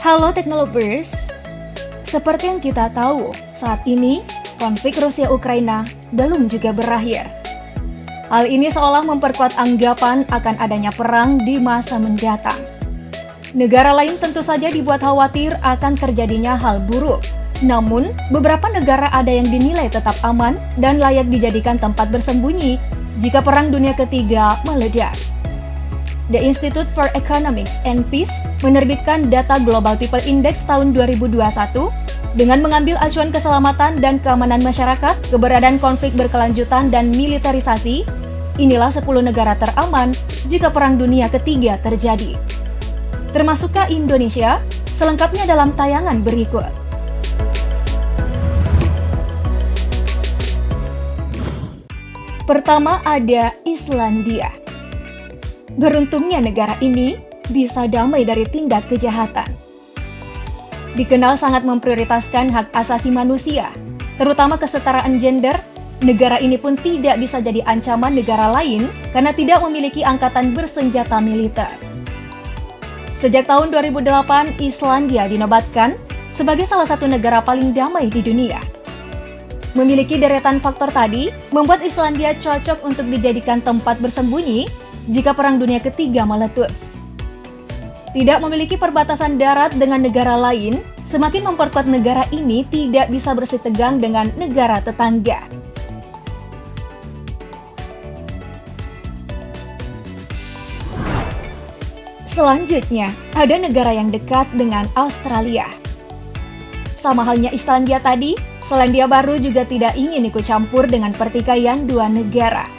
Halo Teknolovers, seperti yang kita tahu, saat ini konflik Rusia-Ukraina belum juga berakhir. Hal ini seolah memperkuat anggapan akan adanya perang di masa mendatang. Negara lain tentu saja dibuat khawatir akan terjadinya hal buruk. Namun, beberapa negara ada yang dinilai tetap aman dan layak dijadikan tempat bersembunyi jika Perang Dunia Ketiga meledak. The Institute for Economics and Peace menerbitkan data Global People Index tahun 2021 dengan mengambil acuan keselamatan dan keamanan masyarakat, keberadaan konflik berkelanjutan dan militerisasi. Inilah 10 negara teraman jika Perang Dunia Ketiga terjadi. Termasukkah Indonesia? Selengkapnya dalam tayangan berikut. Pertama ada Islandia. Beruntungnya negara ini bisa damai dari tindak kejahatan. Dikenal sangat memprioritaskan hak asasi manusia, terutama kesetaraan gender, negara ini pun tidak bisa jadi ancaman negara lain karena tidak memiliki angkatan bersenjata militer. Sejak tahun 2008, Islandia dinobatkan sebagai salah satu negara paling damai di dunia. Memiliki deretan faktor tadi, membuat Islandia cocok untuk dijadikan tempat bersembunyi jika Perang Dunia Ketiga meletus. Tidak memiliki perbatasan darat dengan negara lain, semakin memperkuat negara ini tidak bisa bersitegang dengan negara tetangga. Selanjutnya, ada negara yang dekat dengan Australia. Sama halnya Islandia tadi, Selandia Baru juga tidak ingin ikut campur dengan pertikaian dua negara.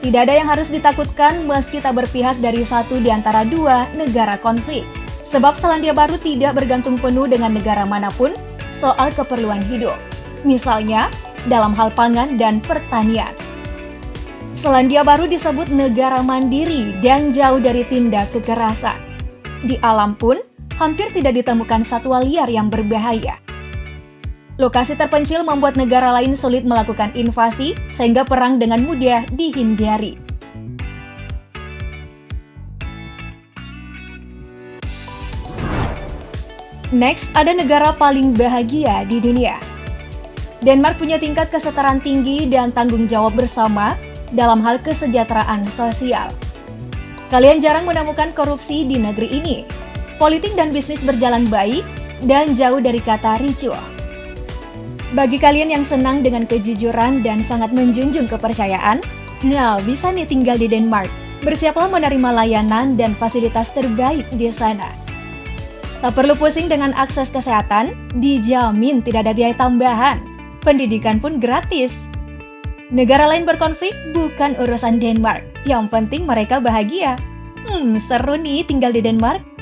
Tidak ada yang harus ditakutkan meski tak berpihak dari satu di antara dua negara konflik. Sebab Selandia Baru tidak bergantung penuh dengan negara manapun soal keperluan hidup. Misalnya, dalam hal pangan dan pertanian. Selandia Baru disebut negara mandiri dan jauh dari tindak kekerasan. Di alam pun, hampir tidak ditemukan satwa liar yang berbahaya. Lokasi terpencil membuat negara lain sulit melakukan invasi, sehingga perang dengan mudah dihindari. Next, ada negara paling bahagia di dunia. Denmark punya tingkat kesetaraan tinggi dan tanggung jawab bersama dalam hal kesejahteraan sosial. Kalian jarang menemukan korupsi di negeri ini. Politik dan bisnis berjalan baik dan jauh dari kata ricuh. Bagi kalian yang senang dengan kejujuran dan sangat menjunjung kepercayaan, nah bisa nih tinggal di Denmark. Bersiaplah menerima layanan dan fasilitas terbaik di sana. Tak perlu pusing dengan akses kesehatan, dijamin tidak ada biaya tambahan. Pendidikan pun gratis. Negara lain berkonflik bukan urusan Denmark. Yang penting mereka bahagia. Seru nih tinggal di Denmark.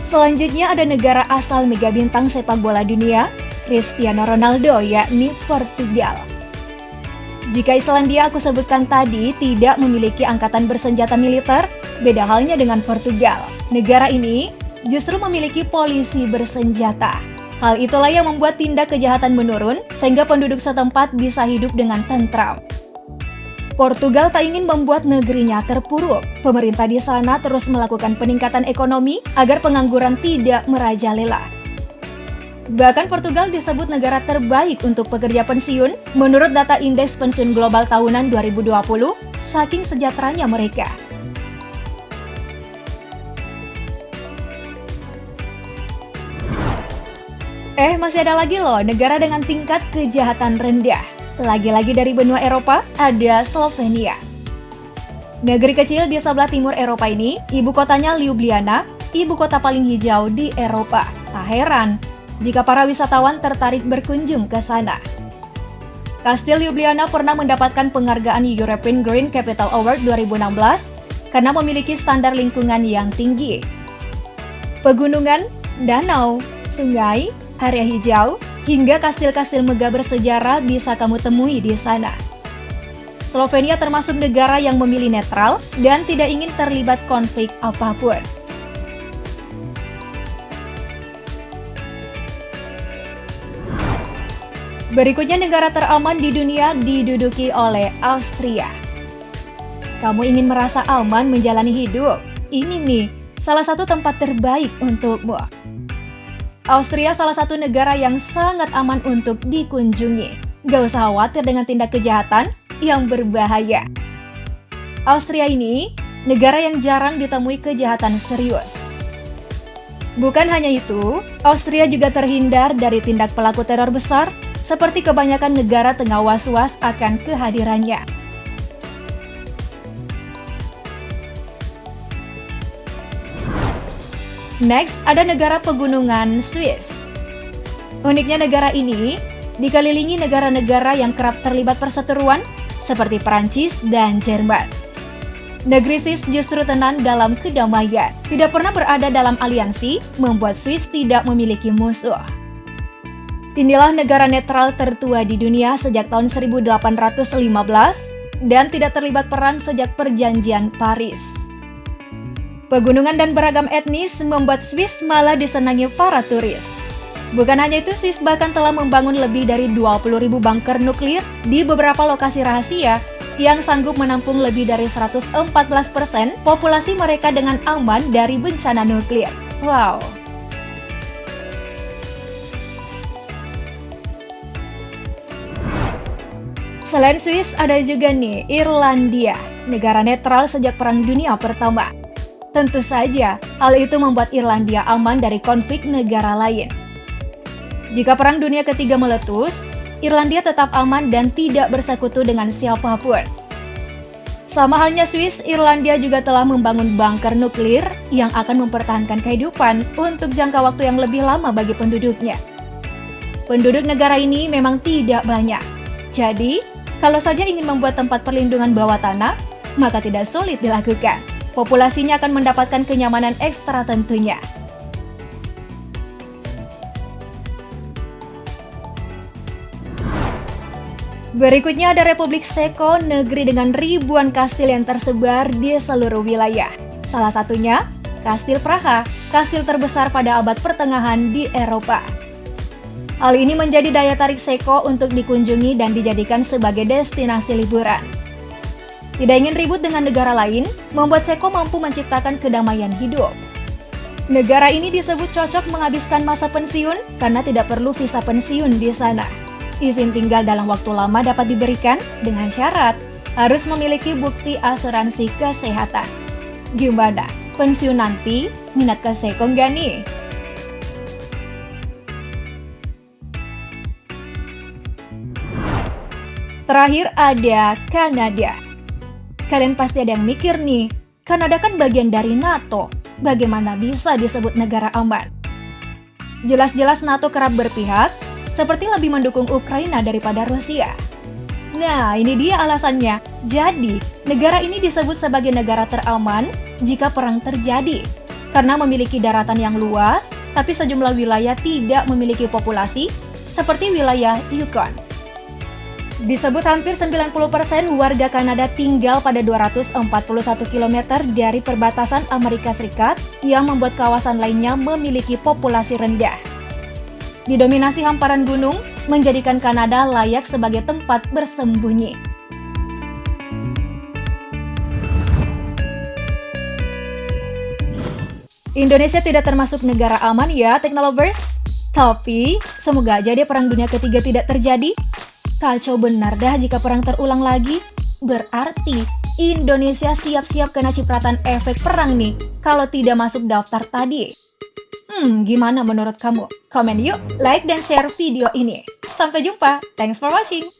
Selanjutnya ada negara asal mega bintang sepak bola dunia, Cristiano Ronaldo, yakni Portugal. Jika Islandia aku sebutkan tadi tidak memiliki angkatan bersenjata militer, beda halnya dengan Portugal. Negara ini justru memiliki polisi bersenjata. Hal itulah yang membuat tindak kejahatan menurun, sehingga penduduk setempat bisa hidup dengan tentram. Portugal tak ingin membuat negerinya terpuruk. Pemerintah di sana terus melakukan peningkatan ekonomi agar pengangguran tidak merajalela. Bahkan Portugal disebut negara terbaik untuk pekerja pensiun menurut data Indeks Pensiun Global Tahunan 2020, saking sejahteranya mereka. Masih ada lagi loh negara dengan tingkat kejahatan rendah. Lagi-lagi dari benua Eropa, ada Slovenia. Negeri kecil di sebelah timur Eropa ini, ibu kotanya Ljubljana, ibu kota paling hijau di Eropa. Tak heran jika para wisatawan tertarik berkunjung ke sana. Kastil Ljubljana pernah mendapatkan penghargaan European Green Capital Award 2016 karena memiliki standar lingkungan yang tinggi. Pegunungan, danau, sungai, area hijau, hingga kastil-kastil megah bersejarah bisa kamu temui di sana. Slovenia termasuk negara yang memilih netral dan tidak ingin terlibat konflik apapun. Berikutnya negara teraman di dunia diduduki oleh Austria. Kamu ingin merasa aman menjalani hidup? Ini nih, salah satu tempat terbaik untukmu. Austria salah satu negara yang sangat aman untuk dikunjungi. Gak usah khawatir dengan tindak kejahatan yang berbahaya. Austria ini negara yang jarang ditemui kejahatan serius. Bukan hanya itu, Austria juga terhindar dari tindak pelaku teror besar, seperti kebanyakan negara tengah was-was akan kehadirannya. Next, ada negara pegunungan Swiss. Uniknya negara ini dikelilingi negara-negara yang kerap terlibat perseteruan, seperti Perancis dan Jerman. Negeri Swiss justru tenang dalam kedamaian, tidak pernah berada dalam aliansi, membuat Swiss tidak memiliki musuh. Inilah negara netral tertua di dunia sejak tahun 1815 dan tidak terlibat perang sejak Perjanjian Paris. Pegunungan dan beragam etnis membuat Swiss malah disenangi para turis. Bukan hanya itu, Swiss bahkan telah membangun lebih dari 20.000 bunker nuklir di beberapa lokasi rahasia yang sanggup menampung lebih dari 114% populasi mereka dengan aman dari bencana nuklir. Wow! Selain Swiss, ada juga nih Irlandia, negara netral sejak Perang Dunia Pertama. Tentu saja, hal itu membuat Irlandia aman dari konflik negara lain. Jika Perang Dunia Ketiga meletus, Irlandia tetap aman dan tidak bersekutu dengan siapapun. Sama halnya Swiss, Irlandia juga telah membangun bunker nuklir yang akan mempertahankan kehidupan untuk jangka waktu yang lebih lama bagi penduduknya. Penduduk negara ini memang tidak banyak. Jadi, kalau saja ingin membuat tempat perlindungan bawah tanah, maka tidak sulit dilakukan. Populasinya akan mendapatkan kenyamanan ekstra tentunya. Berikutnya ada Republik Ceko, negeri dengan ribuan kastil yang tersebar di seluruh wilayah. Salah satunya, Kastil Praha, kastil terbesar pada abad pertengahan di Eropa. Hal ini menjadi daya tarik Ceko untuk dikunjungi dan dijadikan sebagai destinasi liburan. Tidak ingin ribut dengan negara lain, membuat Ceko mampu menciptakan kedamaian hidup. Negara ini disebut cocok menghabiskan masa pensiun karena tidak perlu visa pensiun di sana. Izin tinggal dalam waktu lama dapat diberikan dengan syarat harus memiliki bukti asuransi kesehatan. Gimana? Pensiun nanti minat ke Ceko nggak nih? Terakhir ada Kanada. Kalian pasti ada yang mikir nih, Kanada kan bagian dari NATO. Bagaimana bisa disebut negara aman? Jelas-jelas NATO kerap berpihak, seperti lebih mendukung Ukraina daripada Rusia. Nah, ini dia alasannya. Jadi, negara ini disebut sebagai negara teraman jika perang terjadi, karena memiliki daratan yang luas, tapi sejumlah wilayah tidak memiliki populasi, seperti wilayah Yukon. Disebut hampir 90% warga Kanada tinggal pada 241 km dari perbatasan Amerika Serikat, yang membuat kawasan lainnya memiliki populasi rendah. Didominasi hamparan gunung, menjadikan Kanada layak sebagai tempat bersembunyi. Indonesia tidak termasuk negara aman ya, Teknolovers. Tapi, semoga aja deh Perang Dunia Ketiga tidak terjadi. Kacau benar dah jika perang terulang lagi. Berarti, Indonesia siap-siap kena cipratan efek perang nih, kalau tidak masuk daftar tadi. Gimana menurut kamu? Komen yuk, like dan share video ini. Sampai jumpa. Thanks for watching.